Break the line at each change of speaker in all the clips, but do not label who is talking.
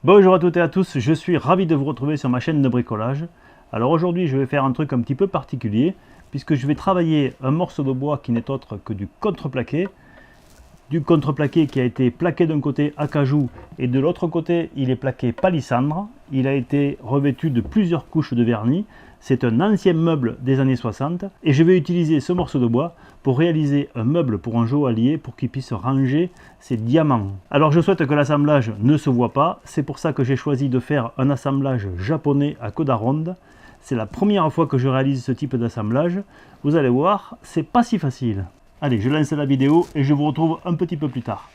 Bonjour à toutes et à tous, je suis ravi de vous retrouver sur ma chaîne de bricolage. Alors aujourd'hui je vais faire un truc un petit peu particulier puisque je vais travailler un morceau de bois qui n'est autre que du contreplaqué. Du contreplaqué qui a été plaqué d'un côté acajou et de l'autre côté il est plaqué palissandre. Il a été revêtu de plusieurs couches de vernis. C'est un ancien meuble des années 60 et je vais utiliser ce morceau de bois pour réaliser un meuble pour un joaillier pour qu'il puisse ranger ses diamants. Alors je souhaite que l'assemblage ne se voit pas, c'est pour ça que j'ai choisi de faire un assemblage japonais à coda ronde. C'est la première fois que je réalise ce type d'assemblage. Vous allez voir, c'est pas si facile. Allez, je lance la vidéo et je vous retrouve un petit peu plus tard.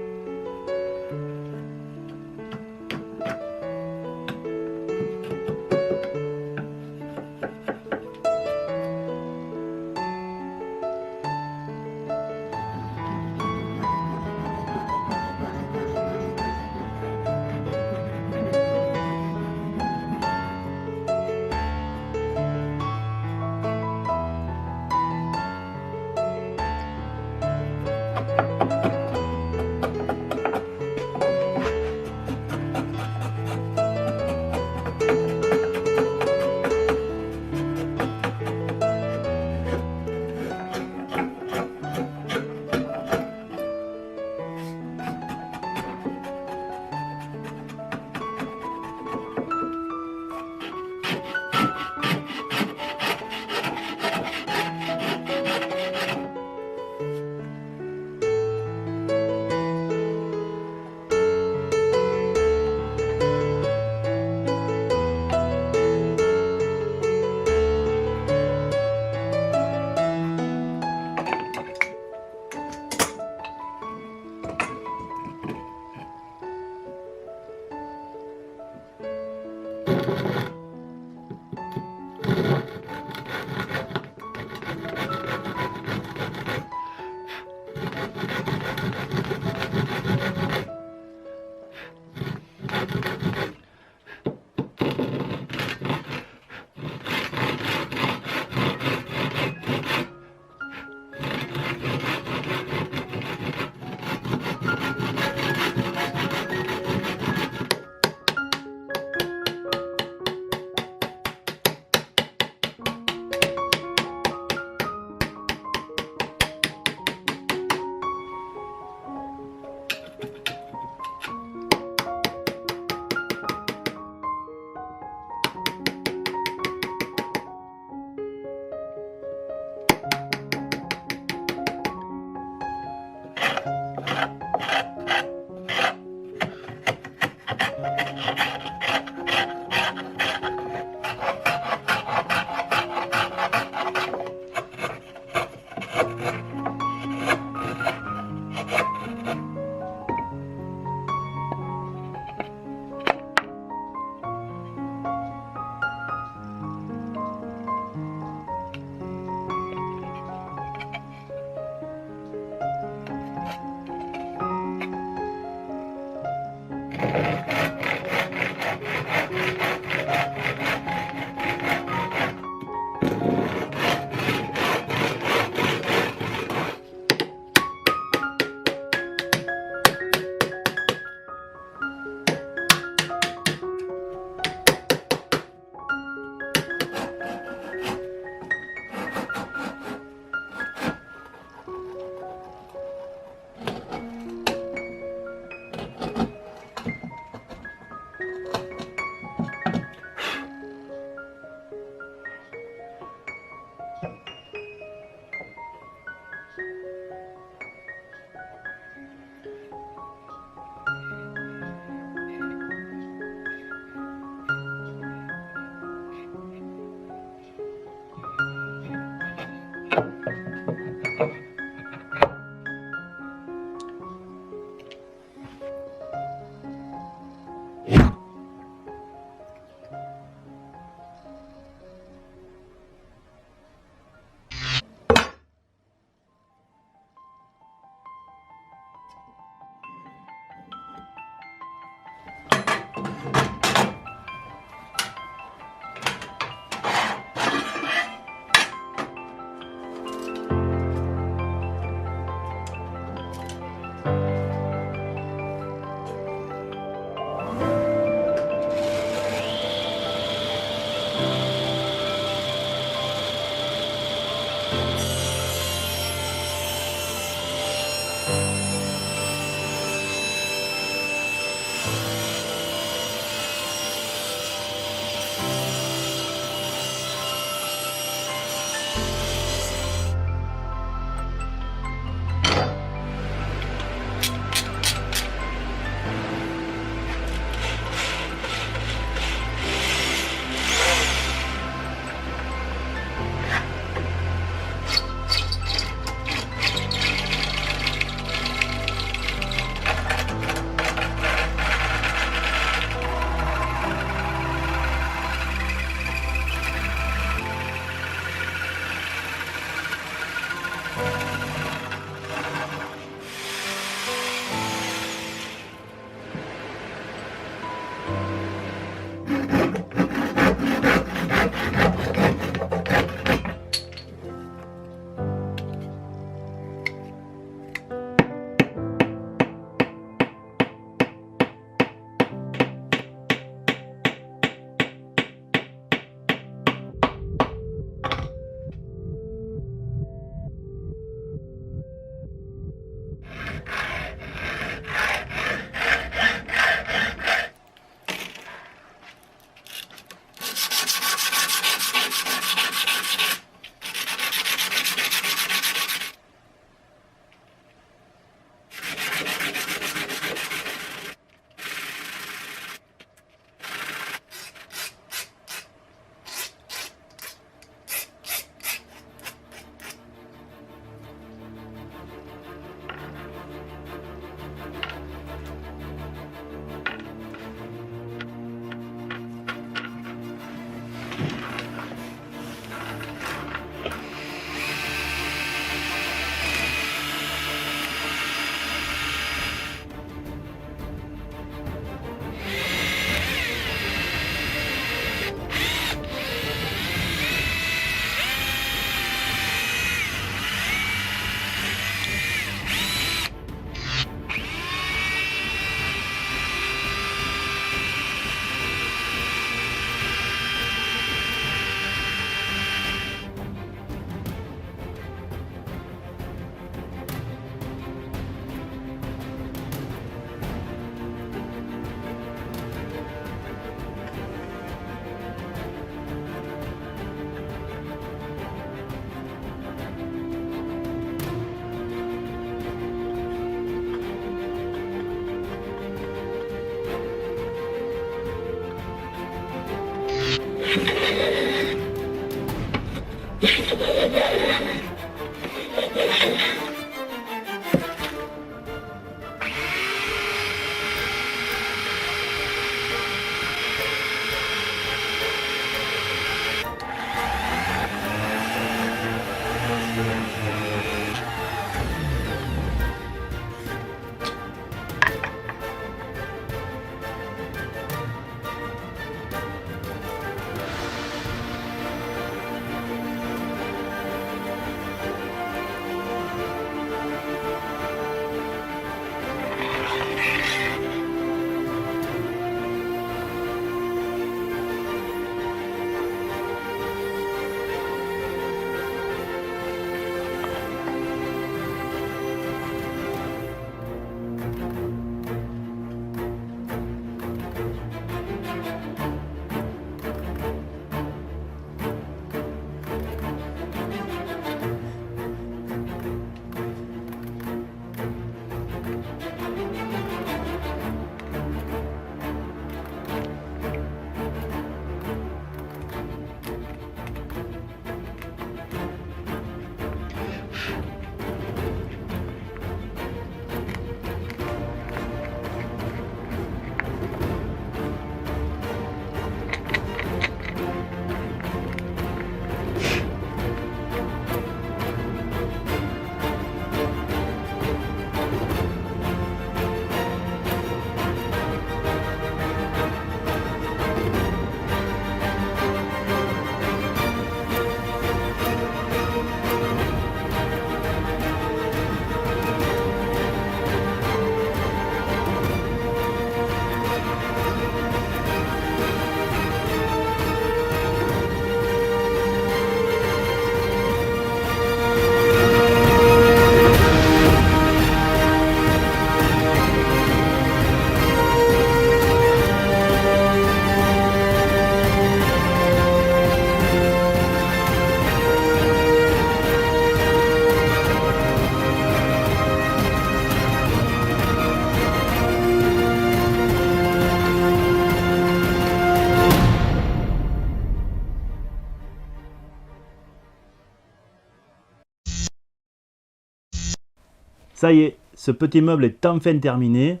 Ça y est, ce petit meuble est enfin terminé.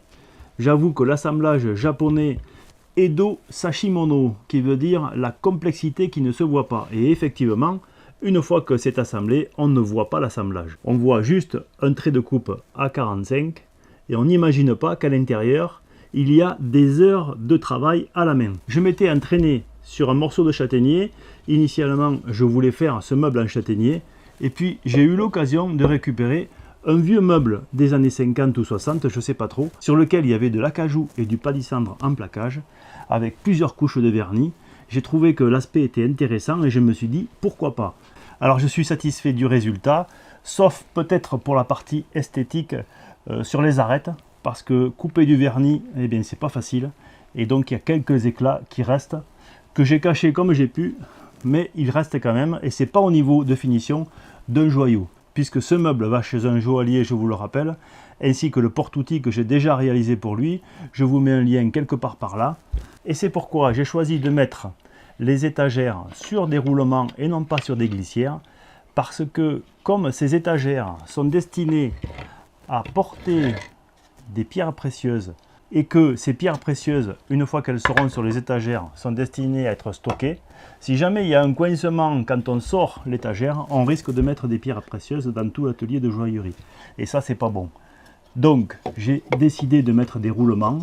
J'avoue que l'assemblage japonais Edo Sashimono, qui veut dire la complexité qui ne se voit pas. Et effectivement, une fois que c'est assemblé, on ne voit pas l'assemblage. On voit juste un trait de coupe A45 et on n'imagine pas qu'à l'intérieur, il y a des heures de travail à la main. Je m'étais entraîné sur un morceau de châtaignier. Initialement, je voulais faire ce meuble en châtaignier. Et puis, j'ai eu l'occasion de récupérer un vieux meuble des années 50 ou 60, je ne sais pas trop, sur lequel il y avait de l'acajou et du palissandre en plaquage, avec plusieurs couches de vernis. J'ai trouvé que l'aspect était intéressant et je me suis dit, pourquoi pas. Alors je suis satisfait du résultat, sauf peut-être pour la partie esthétique sur les arêtes, parce que couper du vernis, eh bien c'est pas facile, et donc il y a quelques éclats qui restent, que j'ai cachés comme j'ai pu, mais ils restent quand même, et c'est pas au niveau de finition d'un joyau, puisque ce meuble va chez un joaillier, je vous le rappelle, ainsi que le porte-outil que j'ai déjà réalisé pour lui. Je vous mets un lien quelque part par là, et c'est pourquoi j'ai choisi de mettre les étagères sur des roulements et non pas sur des glissières, parce que comme ces étagères sont destinées à porter des pierres précieuses, et que ces pierres précieuses, une fois qu'elles seront sur les étagères, sont destinées à être stockées, si jamais il y a un coincement quand on sort l'étagère, on risque de mettre des pierres précieuses dans tout l'atelier de joaillerie. Et ça, c'est pas bon. Donc, j'ai décidé de mettre des roulements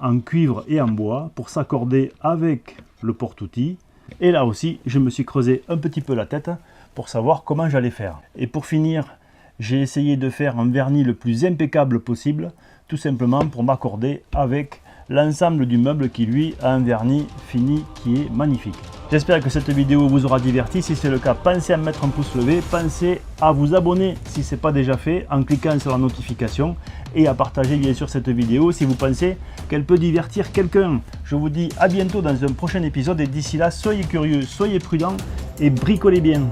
en cuivre et en bois pour s'accorder avec le porte-outil. Et là aussi, je me suis creusé un petit peu la tête pour savoir comment j'allais faire. Et pour finir, j'ai essayé de faire un vernis le plus impeccable possible, tout simplement pour m'accorder avec l'ensemble du meuble qui lui a un vernis fini qui est magnifique. J'espère que cette vidéo vous aura diverti. Si c'est le cas, pensez à mettre un pouce levé, pensez à vous abonner si ce n'est pas déjà fait en cliquant sur la notification et à partager bien sûr cette vidéo si vous pensez qu'elle peut divertir quelqu'un. Je vous dis à bientôt dans un prochain épisode et d'ici là, soyez curieux, soyez prudents et bricolez bien.